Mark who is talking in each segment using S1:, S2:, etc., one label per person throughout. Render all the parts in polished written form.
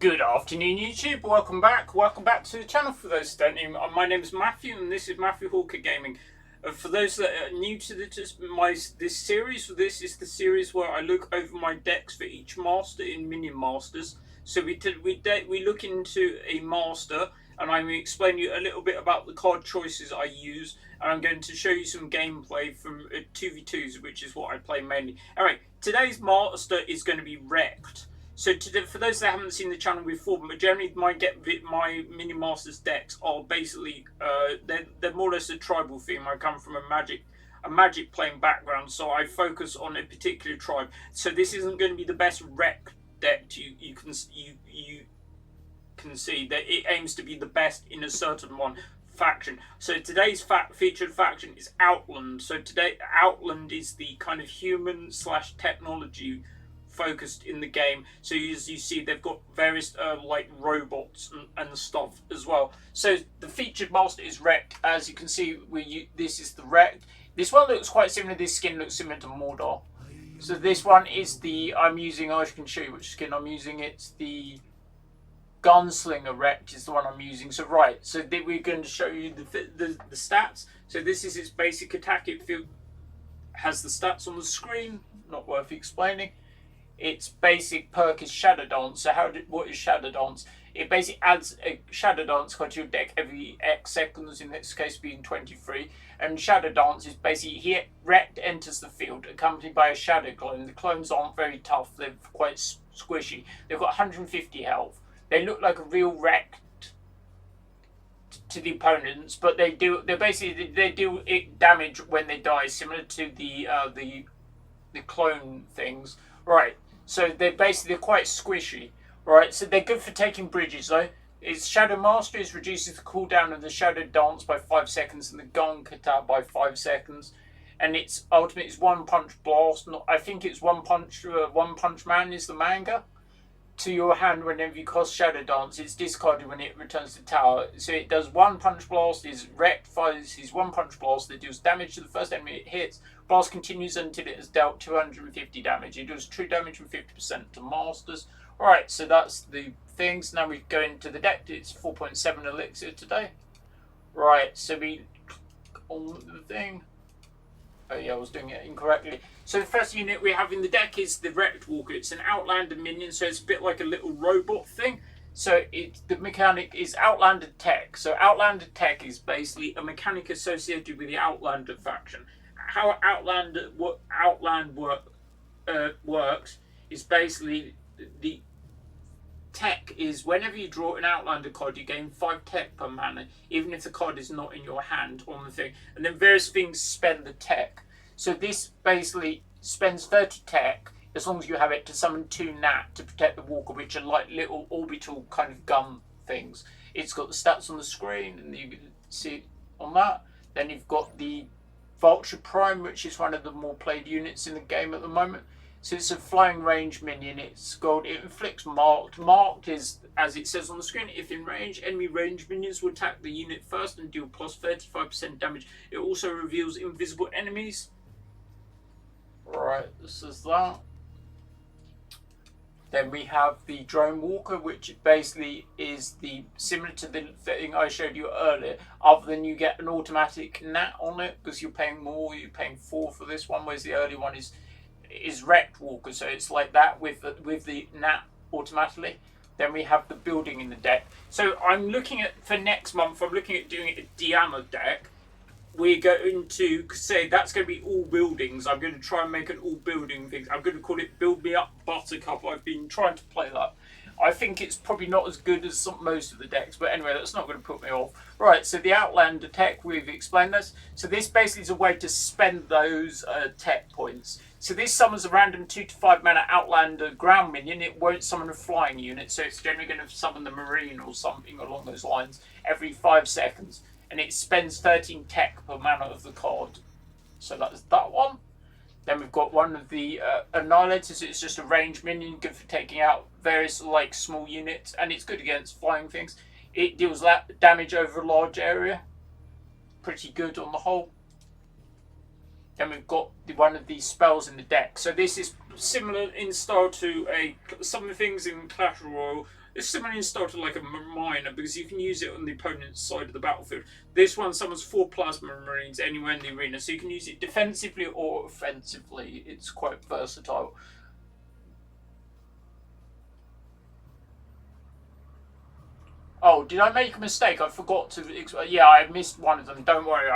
S1: Good afternoon, YouTube. Welcome back. Welcome back to the channel. For those that don't know, my name is Matthew, and this is Matthew Hawker Gaming. For those that are new to this series, this is the series where I look over my decks for each master in Minion Masters. So we look into a master, and I'm going to explain you a little bit about the card choices I use, and I'm going to show you some gameplay from 2v2s, which is what I play mainly. Alright, today's master is going to be Wrecked. So for those that haven't seen the channel before, but generally my Minion Masters decks are basically they're more or less a tribal theme. I come from a magic playing background, so I focus on a particular tribe. So this isn't going to be the best wreck deck you can see that it aims to be the best in a certain faction. So today's featured faction is Outland. So today Outland is the kind of human / technology focused in the game. So as you see, they've got various like robots and stuff as well. So the featured master is Wrecked. As you can see, this is the Wrecked. This one looks quite similar. This skin looks similar to Mordor. So this one is I can show you which skin I'm using. It's the Gunslinger Wrecked is the one I'm using. So so we're going to show you the stats. So this is its basic attack. It has the stats on the screen. Not worth explaining. Its basic perk is Shadow Dance. So what is Shadow Dance? It basically adds a Shadow Dance card to your deck every X seconds, in this case being 23. And Shadow Dance is basically Wrecked enters the field accompanied by a Shadow Clone. The clones aren't very tough, they're quite squishy. They've got 150 health. They look like a real Wrecked to the opponents, but they deal damage when they die, similar to the clone things. Right. So they're quite squishy, right? So they're good for taking bridges, though. Its Shadow Mastery reduces the cooldown of the Shadow Dance by 5 seconds and the Gun Kata by 5 seconds. And its ultimate is One Punch Blast. I think it's One Punch Man is the manga. To your hand whenever you cast Shadow Dance, it's discarded when it returns to tower. So it does One Punch Blast, is Wrecked, fires his One Punch Blast that deals damage to the first enemy it hits. Blast continues until it has dealt 250 damage. It does true damage with 50% to masters. Alright, so that's the things. Now we go into the deck. It's 4.7 elixir today. Right, so we click on the thing. Oh yeah, I was doing it incorrectly. So the first unit we have in the deck is the Wrecked Walker. It's an Outlander minion, so it's a bit like a little robot thing. So the mechanic is Outlander Tech. So Outlander Tech is basically a mechanic associated with the Outlander faction. How Outland works is basically the tech is whenever you draw an Outlander card, you gain 5 tech per mana, even if the card is not in your hand on the thing. And then various things spend the tech. So this basically spends 30 tech, as long as you have it, to summon 2 Nat to protect the Walker, which are like little orbital kind of gun things. It's got the stats on the screen, and you can see it on that. Then you've got the Vulture Prime, which is one of the more played units in the game at the moment. So it's a flying range minion. It's got, it inflicts marked. Marked is, as it says on the screen, if in range, enemy range minions will attack the unit first and deal plus 35% damage. It also reveals invisible enemies. Right, this is that. Then we have the Drone Walker, which basically is similar to the thing I showed you earlier, other than you get an automatic Nat on it because you're paying more. You're paying 4 for this one, whereas the early one is Wrecked Walker, so it's like that with the Nat automatically. Then we have the building in the deck. So I'm looking at, for next month, I'm looking at doing a Diana deck. We're going to say that's going to be all buildings. I'm going to try and make an all building thing. I'm going to call it Build Me Up Buttercup. I've been trying to play that. I think it's probably not as good as most of the decks, but anyway, that's not going to put me off. Right, so the Outlander tech, we've explained this. So this basically is a way to spend those tech points. So this summons a random 2 to 5 mana Outlander ground minion. It won't summon a flying unit, so it's generally going to summon the Marine or something along those lines every 5 seconds. And it spends 13 tech per mana of the card. So that's that one. Then we've got one of the Annihilators. It's just a range minion, good for taking out various like small units, and it's good against flying things. It deals damage over a large area. Pretty good on the whole. Then we've got one of these spells in the deck. So this is similar in style to some of the things in Clash Royale. It's similar in style to like a miner because you can use it on the opponent's side of the battlefield. This one summons 4 plasma marines anywhere in the arena, so you can use it defensively or offensively. It's quite versatile. Oh, did I make a mistake? I forgot to. Yeah, I missed one of them. Don't worry,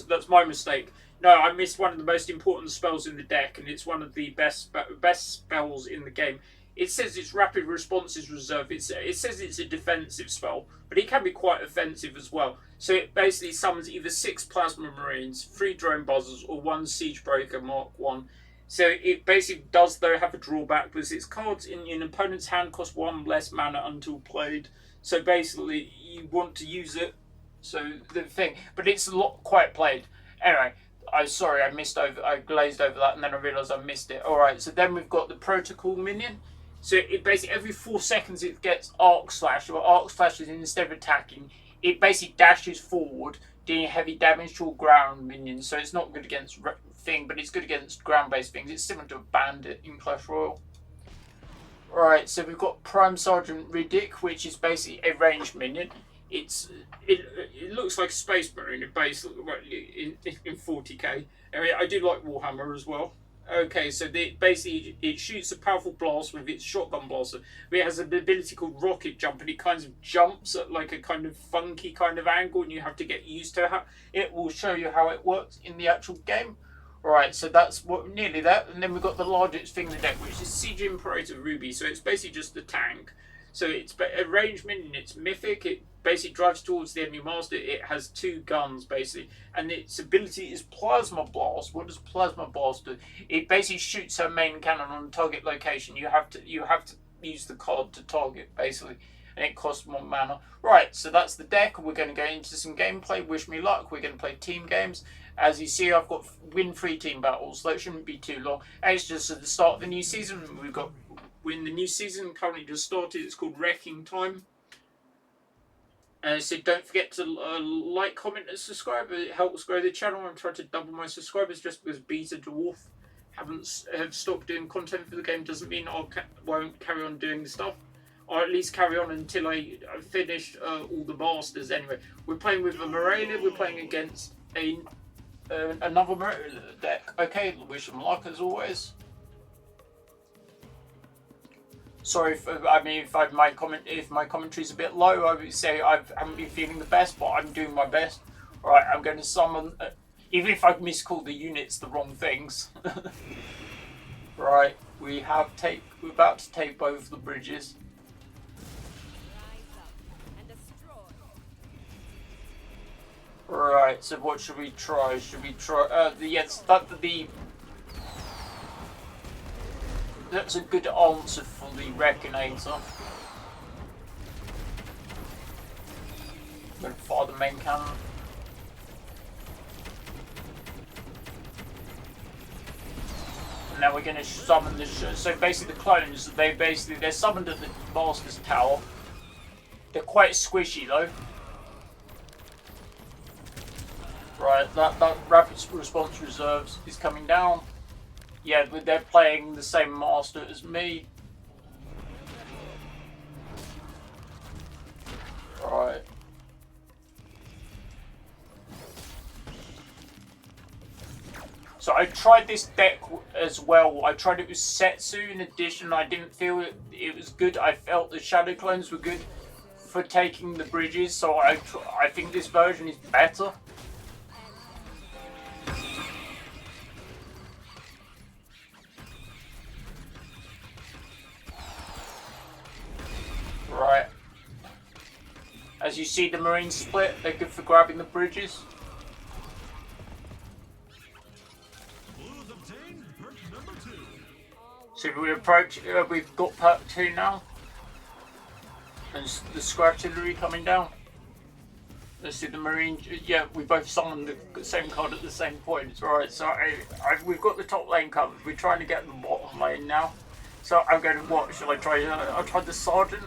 S1: that's my mistake. No, I missed one of the most important spells in the deck, and it's one of the best spells in the game. It says it's rapid responses reserve. It says it's a defensive spell, but it can be quite offensive as well. So it basically summons either 6 plasma marines, 3 drone buzzers, or 1 siege breaker Mark 1. So it basically does though have a drawback because its cards in an opponent's hand cost 1 less mana until played. So basically, you want to use it. So the thing, but it's a lot quite played. Anyway, I glazed over that, and then I realised I missed it. All right, so then we've got the protocol minion. So it basically every 4 seconds it gets arc slash. Or arc slash is instead of attacking, it basically dashes forward, dealing heavy damage to all ground minions. So it's not good against thing, but it's good against ground-based things. It's similar to a bandit in Clash Royale. Right, so we've got Prime Sergeant Riddick, which is basically a ranged minion. It looks like a Space Marine in 40k. Anyway, I do like Warhammer as well. Okay, so basically it shoots a powerful blast with its shotgun blaster. It has an ability called Rocket Jump, and it kind of jumps at like a kind of funky kind of angle, and you have to get used to how it will show you how it works in the actual game. Right, so that's nearly that, and then we've got the largest thing in the deck, which is Siege Imperator Ruby. So it's basically just a tank. So it's a ranged minion, it's mythic, it basically drives towards the enemy master, it has 2 guns basically, and its ability is Plasma Blast. What does Plasma Blast do? It basically shoots her main cannon on a target location. You have to use the card to target basically, and it costs 1 mana. Right, so that's the deck. We're going to go into some gameplay. Wish me luck. We're going to play team games. As you see, I've got win 3 team battles, so it shouldn't be too long. And it's just at the start of the new season. We've got when the new season currently just started. It's called Wrecking Time. So don't forget to like, comment, and subscribe. It helps grow the channel. I'm trying to double my subscribers just because Beta Dwarf have stopped doing content for the game. Doesn't mean I won't carry on doing stuff. Or at least carry on until I finish all the masters. Anyway, we're playing with a Morelia. We're playing against another Morelia deck. Okay, wish them luck as always. Sorry if my commentary's a bit low. I would say I haven't been feeling the best, but I'm doing my best. All right, I'm going to summon. Even if I've miscalled the units the wrong things. Right, we're about to take both the bridges. Right, so what should we try? Should we try that's a good answer for the Reckinator. I'm going to fire the main cannon. And now we're going to summon the... So basically the clones, they're summoned at the Master's Tower. They're quite squishy though. Right, that rapid response reserves is coming down. Yeah, they're playing the same master as me. Right. So I tried this deck as well. I tried it with Setsu in addition. I didn't feel it was good. I felt the Shadow Clones were good for taking the bridges. So I think this version is better. Right. As you see the Marines split, they're good for grabbing the bridges. So we approach, we've got perk 2 now. And the Scratillery coming down. Let's see the Marine, yeah, we both summoned the same card at the same point. It's alright, so we've got the top lane covered. We're trying to get the bottom lane now. So I'm going to, what, shall I try? I'll try the Sergeant.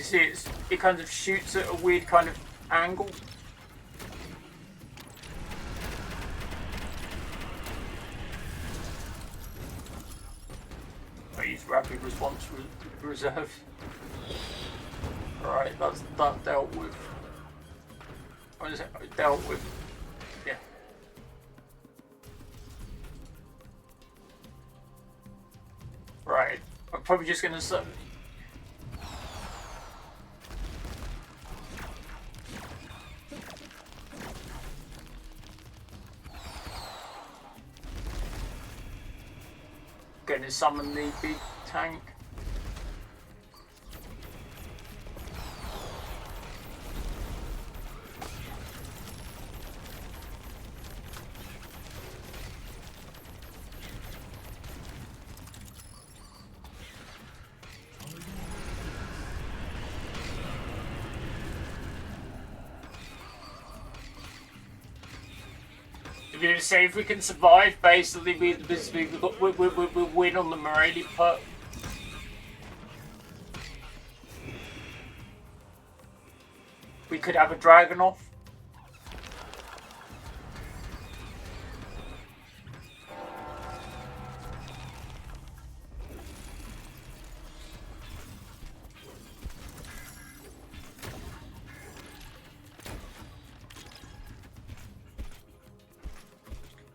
S1: see it kind of shoots at a weird kind of angle. I use rapid response reserve. Alright, that's that dealt with. What is it? Dealt with. Yeah. Right. I'm probably just gonna say. Gonna summon the big tank. To say if we can survive, basically we win on the Morelli perk. We could have a dragon off.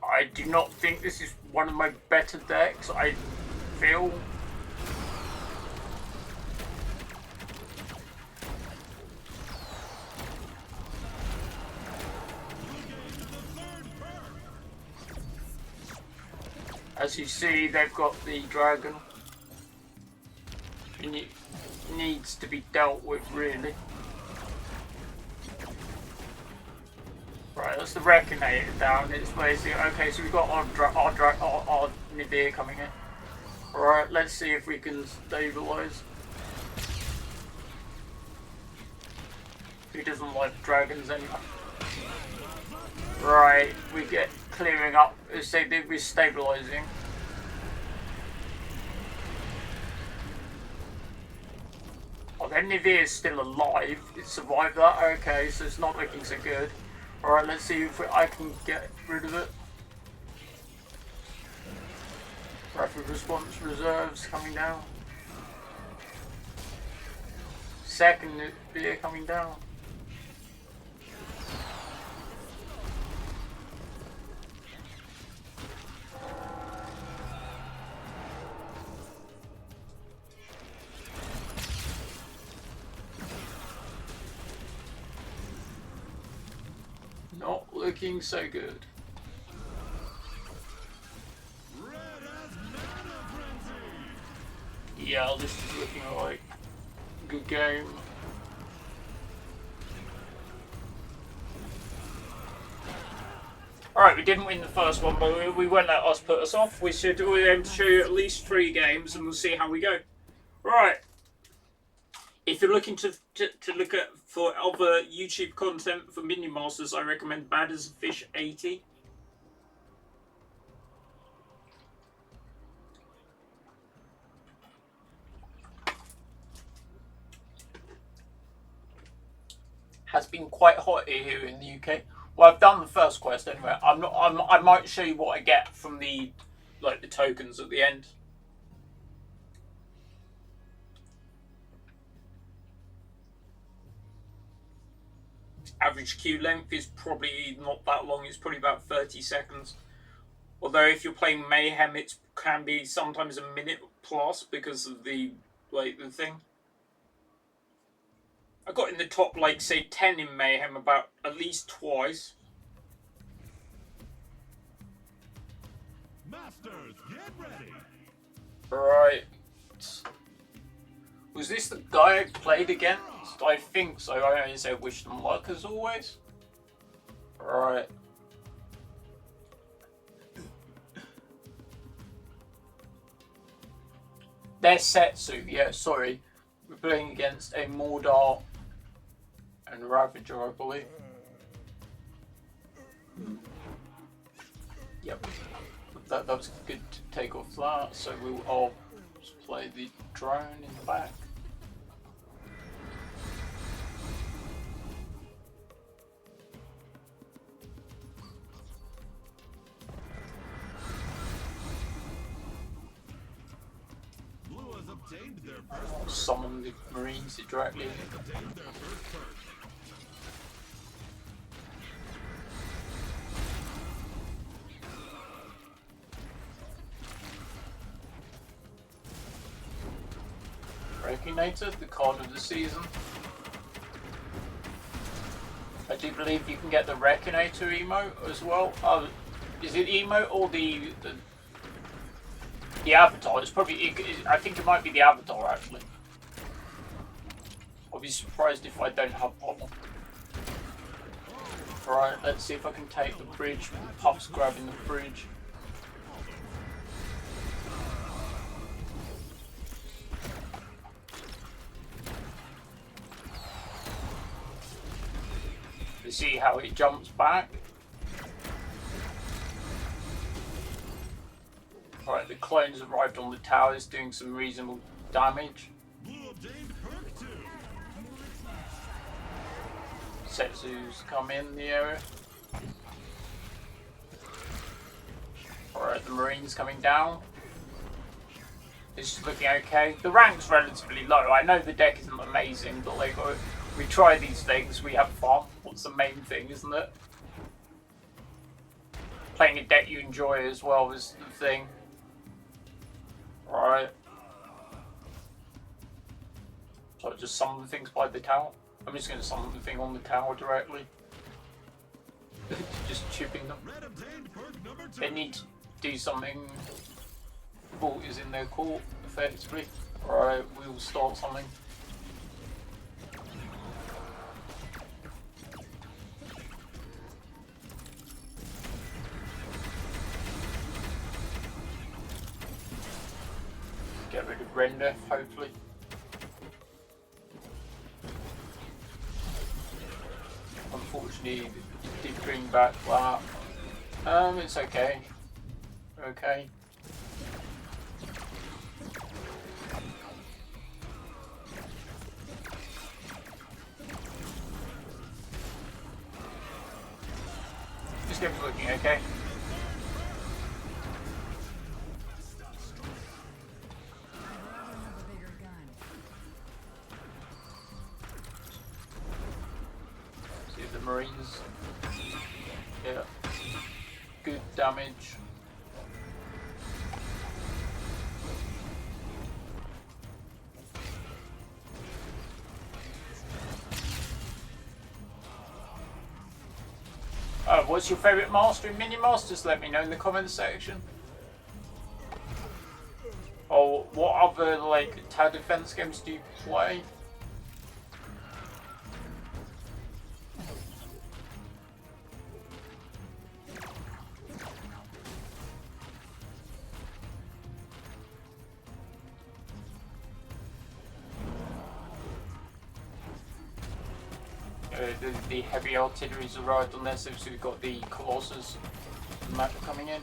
S1: I do not think this is one of my better decks, I feel. As you see, they've got the dragon. It needs to be dealt with, really. Right, that's the Reckonator down. It's basically okay. So we've got our Nivea coming in. Alright, let's see if we can stabilize. Who doesn't like dragons anyway? Right, we get clearing up. Say we're stabilizing. Oh, then Nivea is still alive. It survived that. Okay, so it's not looking so good. Alright, let's see if I can get rid of it. Rapid response reserves coming down. Second beer coming down. Not looking so good. Yeah, this is looking like a good game. Alright, we didn't win the first one, but we won't let us put us off. We should aim to show you at least 3 games and we'll see how we go. Right. If you're looking to look at for other YouTube content for Minion Masters, I recommend Bad as a Fish 80. Has been quite hot here in the UK. Well, I've done the first quest anyway. I might show you what I get from the tokens at the end. Average queue length is probably not that long. It's probably about 30 seconds. Although if you're playing Mayhem, it can be sometimes a minute plus because of the thing. I got in the top, say 10 in Mayhem about at least twice.
S2: Masters, get ready.
S1: Right. Was this the guy I played against? I think so. I only say wish them luck as always. Right. They're Setsu, yeah, sorry. We're playing against a Mordor and Ravager, I believe. Yep. That was good to take off that, so we'll all play the drone in the back. Summon the Marines directly. Regulator, the card of the season. I do believe you can get the Regulator emote as well. Is it emote or the avatar? It's probably. I think it might be the avatar actually. I'll be surprised if I don't have one. Alright, let's see if I can take the bridge. Puff's grabbing the bridge. See how it jumps back. Alright, the clones arrived on the towers doing some reasonable damage. Setsu's come in the area. Alright, the Marines coming down. This is looking okay. The rank's relatively low. I know the deck isn't amazing, but like we try these things, we have fun. What's the main thing, isn't it? Playing a deck you enjoy as well is the thing. Right. So just summon the things by the tower. I'm just going to summon the thing on the tower directly. Just chipping them. They need to do something. Ball is in their court, effectively. Alright, we'll start something. Get rid of Render, hopefully. Unfortunately, it did bring back that. It's okay. Okay. This game's looking okay. Marines. Yeah. Good damage. What's your favourite master in Minion Masters? Let me know in the comments section. Or what other like tower defense games do you play? The heavy artillery's arrived on there, so we've got the Colossus map coming in.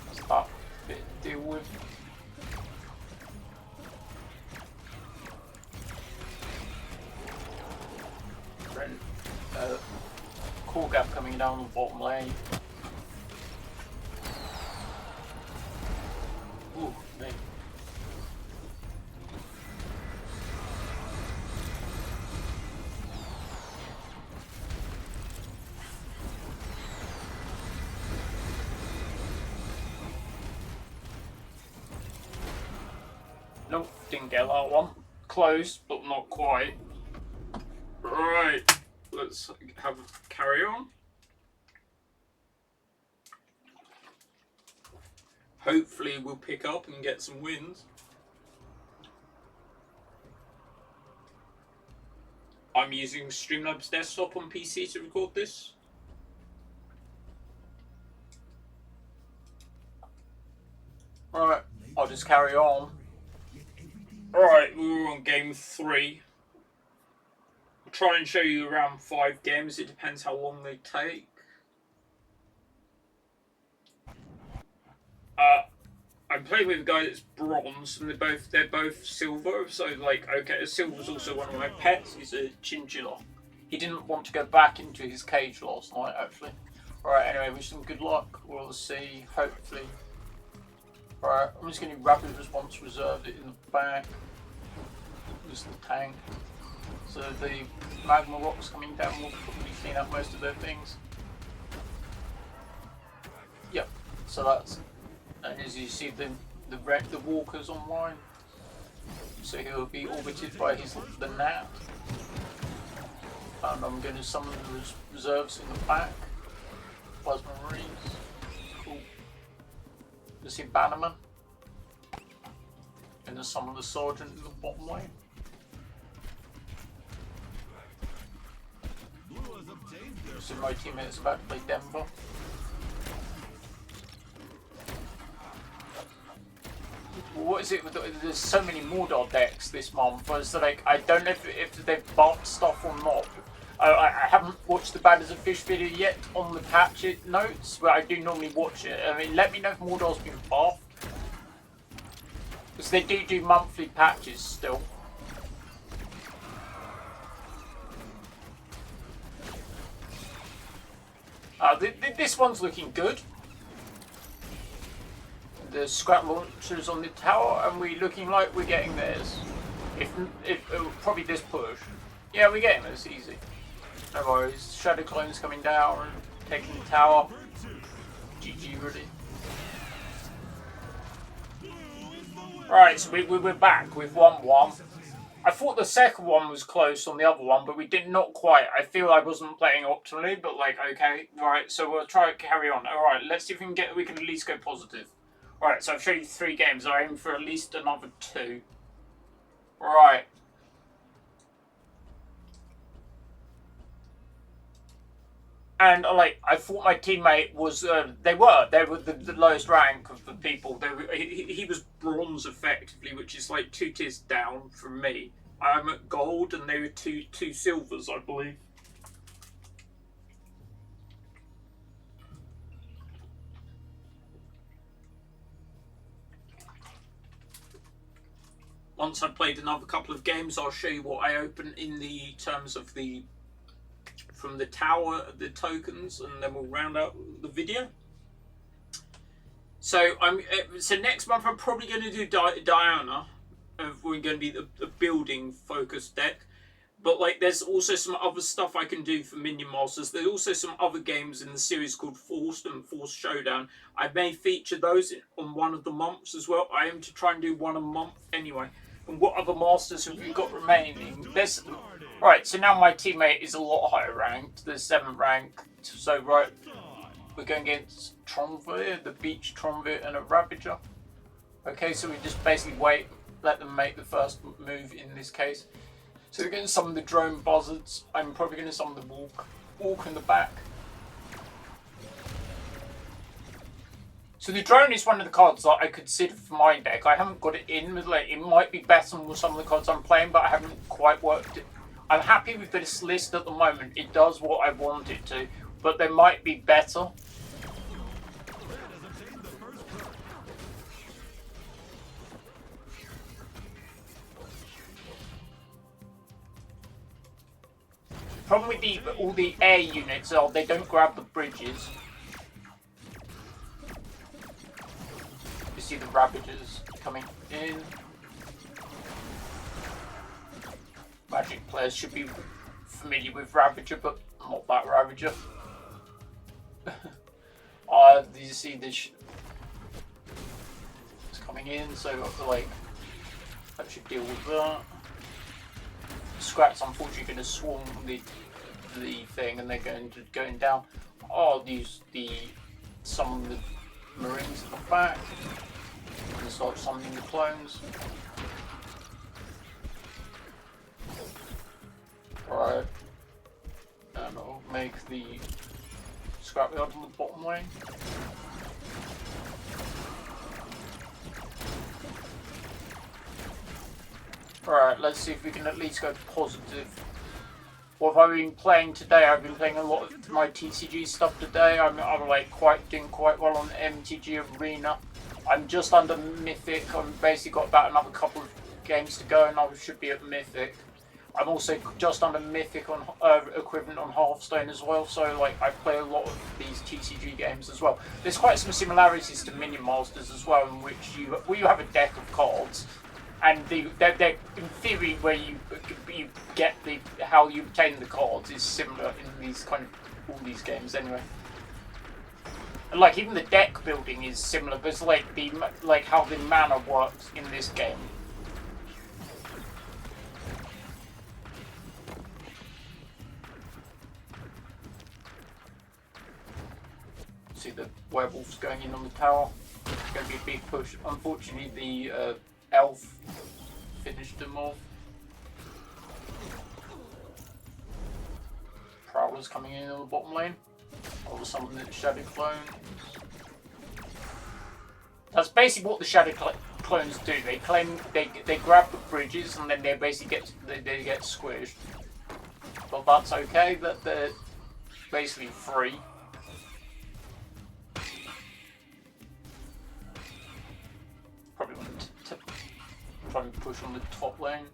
S1: What's that bit to deal with? Core gap coming down the bottom lane. Ooh, man. Nope, didn't get that one. Close, but not quite. Right. Let's carry on. Hopefully we'll pick up and get some wins. I'm using Streamlabs desktop on PC to record this. Alright, I'll just carry on. Alright, we were on game 3. I'll try and show you around 5 games. It depends how long they take. I'm playing with a guy that's bronze, and they're both silver. So like, okay, silver's also one of my pets. He's a chinchilla. He didn't want to go back into his cage last night, actually. All right. Anyway, wish him good luck. We'll see. Hopefully. All right. I'm just going to rapid response reserved it in the back. Just the tank. So the magma rocks coming down will probably clean up most of their things. Yep. So that's. And as you see, the walker's online, so he'll be orbited by the gnat. And I'm going to summon the reserves in the back. Plasma Marines. Cool. You see Bannerman. And then summon the Sergeant in the bottom lane. So my teammate's about to play Denver. What is it? There's so many Mordor decks this month. So like, I don't know if they've buffed stuff or not. I haven't watched the Bad as a Fish video yet on the patch notes, but I do normally watch it. I mean, let me know if Mordor's been buffed, because they do monthly patches still. This one's looking good. The scrap launchers on the tower, and we're looking like we're getting theirs. If probably this push. Yeah, we're getting this easy. No worries. Shadow clones coming down and taking the tower. GG ready. Right, so we're back with 1-1. I thought the second one was close on the other one, but we did not quite. I feel I wasn't playing optimally, but like, okay, right. So we'll try to carry on. All right, let's see if we can at least go positive. Right, so I've shown you 3 games. I aim for at least another 2. Right. And like, I thought my teammate was. They were the lowest rank of the people. He was bronze effectively, which is like 2 tiers down from me. I'm at gold, and they were two silvers, I believe. Once I've played another couple of games, I'll show you what I open in the terms of from the tower, the tokens, and then we'll round out the video. So next month I'm probably going to do Diana. We're going to be the building focused deck. But like, there's also some other stuff I can do for Minion Masters. There's also some other games in the series called Forced and Forced Showdown. I may feature those on one of the months as well. I aim to try and do one a month anyway. And what other masters have we got remaining? Right, so now my teammate is a lot higher ranked. There's 7th rank. So right, we're going against Tronvir, the Beach Tronvir, and a Ravager. Okay, so we just basically wait, let them make the first move in this case. So we're going to summon the drone buzzards. I'm probably going to summon the walk in the back. So the drone is one of the cards that I consider for my deck. I haven't got it in, like, it might be better than some of the cards I'm playing, but I haven't quite worked it. I'm happy with this list at the moment. It does what I want it to, but they might be better. Problem with all the air units are they don't grab the bridges. You see the Ravagers coming in. Magic players should be familiar with Ravager, but not that Ravager. You see this it's coming in, so I feel like that should deal with that. Scrat's unfortunately going to swarm the thing, and they're going down. I'll use some of the Marines at the back and start summoning the clones. Right, and I'll make the scrapyard on the bottom lane. Alright, let's see if we can at least go positive. What have I been playing today? I've been playing a lot of my TCG stuff today. I'm like doing quite well on MTG Arena. I'm just under Mythic. I've basically got about another couple of games to go and I should be at Mythic. I'm also just under Mythic on equivalent on Hearthstone as well, so like I play a lot of these TCG games as well. There's quite some similarities to Minion Masters as well, in which you have a deck of cards, and they're in theory where you get how you obtain the cards is similar in these kind of all these games anyway. And like even the deck building is similar, but it's like how the mana works in this game. See the werewolves going in on the tower. It's going to be a big push. Unfortunately, the elf finished them off. Prowler's coming in on the bottom lane. Or something that's Shadow Clone. That's basically what the Shadow Clones do. They grab the bridges and then they basically get squished. But that's okay. That they're basically free. Probably want to try and push on the top lane.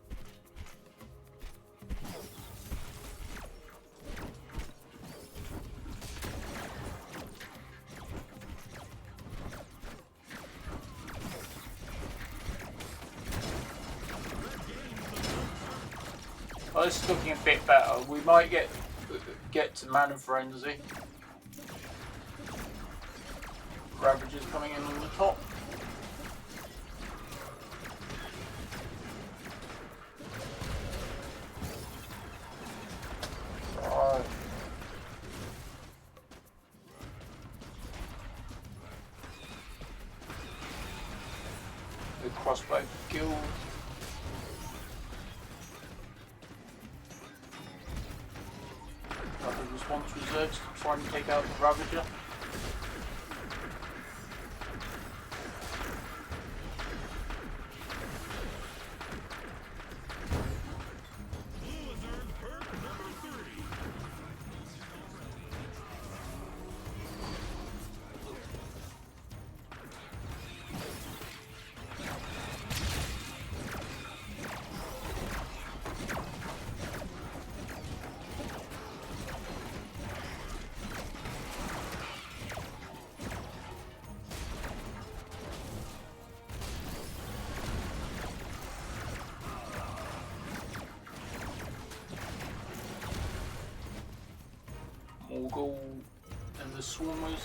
S1: Oh, this is looking a bit better. We might get to Mana Frenzy. Ravagers coming in on the top. Right. The crossbow guild. Response reserves to try and take out the Ravager. Morgul and the Swarmers.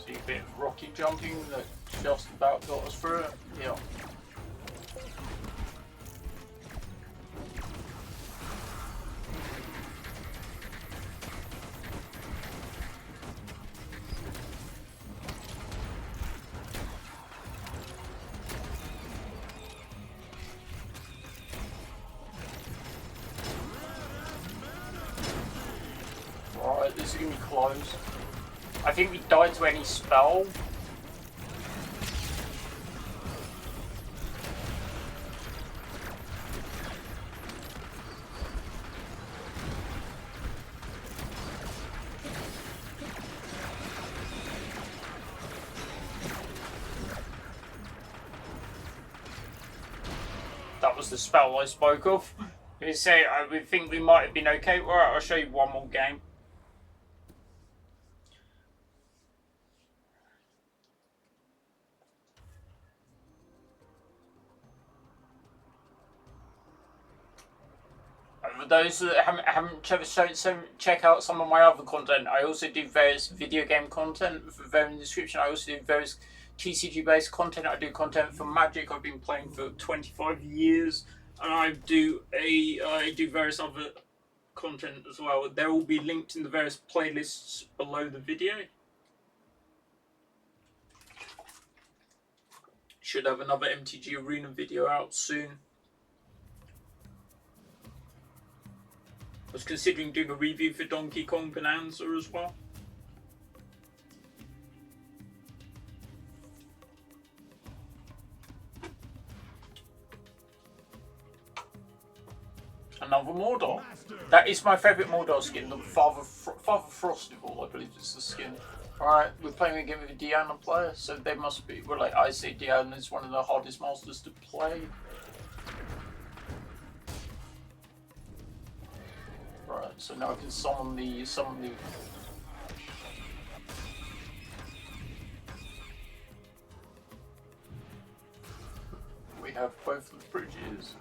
S1: See a bit of rocky jumping that just about got us through it. Yeah. Right, this is going to be close. I think we died to any spell. That was the spell I spoke of. We say we think we might have been okay. Alright, I'll show you one more game. For those that haven't check out some of my other content. I also do various video game content for various description. I also do various TCG based content. I do content for Magic. I've been playing for 25 years, and I do various other content as well. They'll all be linked in the various playlists below the video. Should have another MTG Arena video out soon. I was considering doing a review for Donkey Kong Bonanza as well. another Mordor. That is my favourite Mordor skin, the Father Frostival, I believe is the skin. Alright, we're playing a game with a Deanna player, so they must be, well, like, I say Deanna is one of the hardest masters to play. Right, so now I can summon the we have both of the bridges.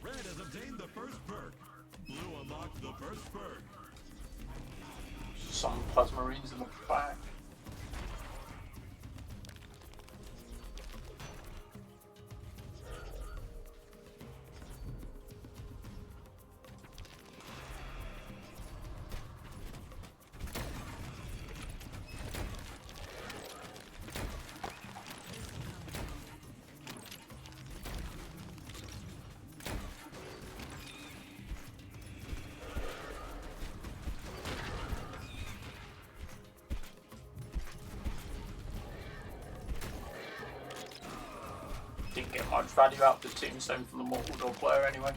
S2: Red has obtained the first perk. Blue unlocked the first perk.
S1: Some Plasmarines in the back. Didn't get much value out of the tombstone from the Mordor player anyway.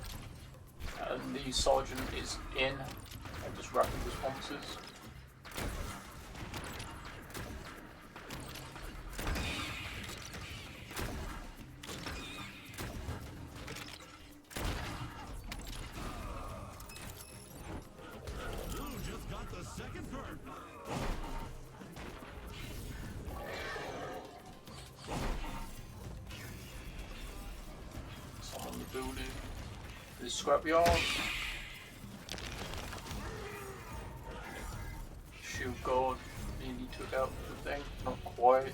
S1: And the sergeant is in, and just rapid responses.
S2: Blue just got the second perk.
S1: Someone in the building. The scrapyard. Shield guard nearly took out the thing, not quite.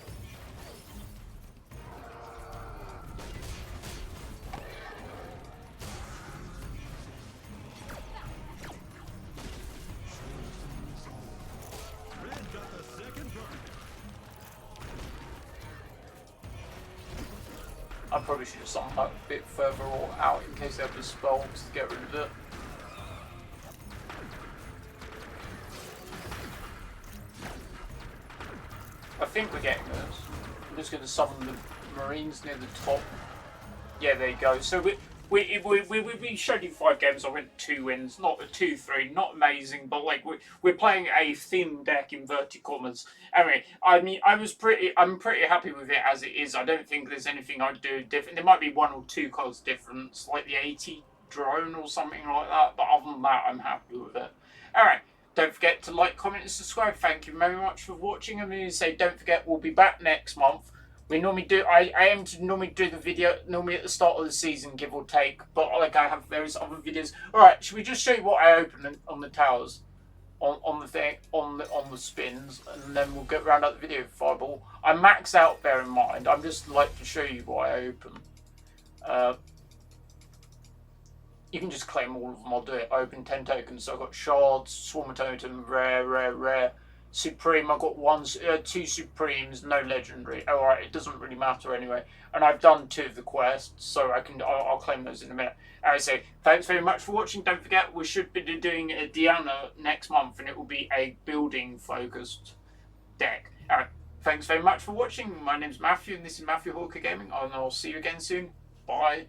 S2: Red got the second perk.
S1: I probably should have summoned that a bit further or out in case they have the spells to get rid of it. I think we're getting this. I'm just going to summon the Marines near the top. Yeah, there you go. So we showed you 5 games. I went 2 wins, not a 2-3, not amazing, but like we're playing a thin deck, inverted commas. Anyway, I mean, I'm pretty happy with it as it is. I don't think there's anything I'd do different. There might be 1 or 2 cards difference, like the 80 drone or something like that. But other than that, I'm happy with it. All right. Don't forget to like, comment, and subscribe. Thank you very much for watching. I'm going to say, don't forget, we'll be back next month. We normally do. I aim to normally do the video normally at the start of the season, give or take. But like I have various other videos. All right, should we just show you what I open on the towers, on the thing, on the spins, and then we'll get round out the video. Fireball. I maxed out. Bear in mind. I'm just like to show you what I open. You can just claim all of them. I'll do it. I open 10 tokens. So I've got shards, swarm totem, rare. Supreme, I've got 2 Supremes, no legendary. Alright, it doesn't really matter anyway. And I've done 2 of the quests, so I'll claim those in a minute. Alright, so thanks very much for watching. Don't forget, we should be doing a Deanna next month, and it will be a building focused deck. Alright, thanks very much for watching. My name's Matthew, and this is Matthew Hawker Gaming, and I'll see you again soon. Bye.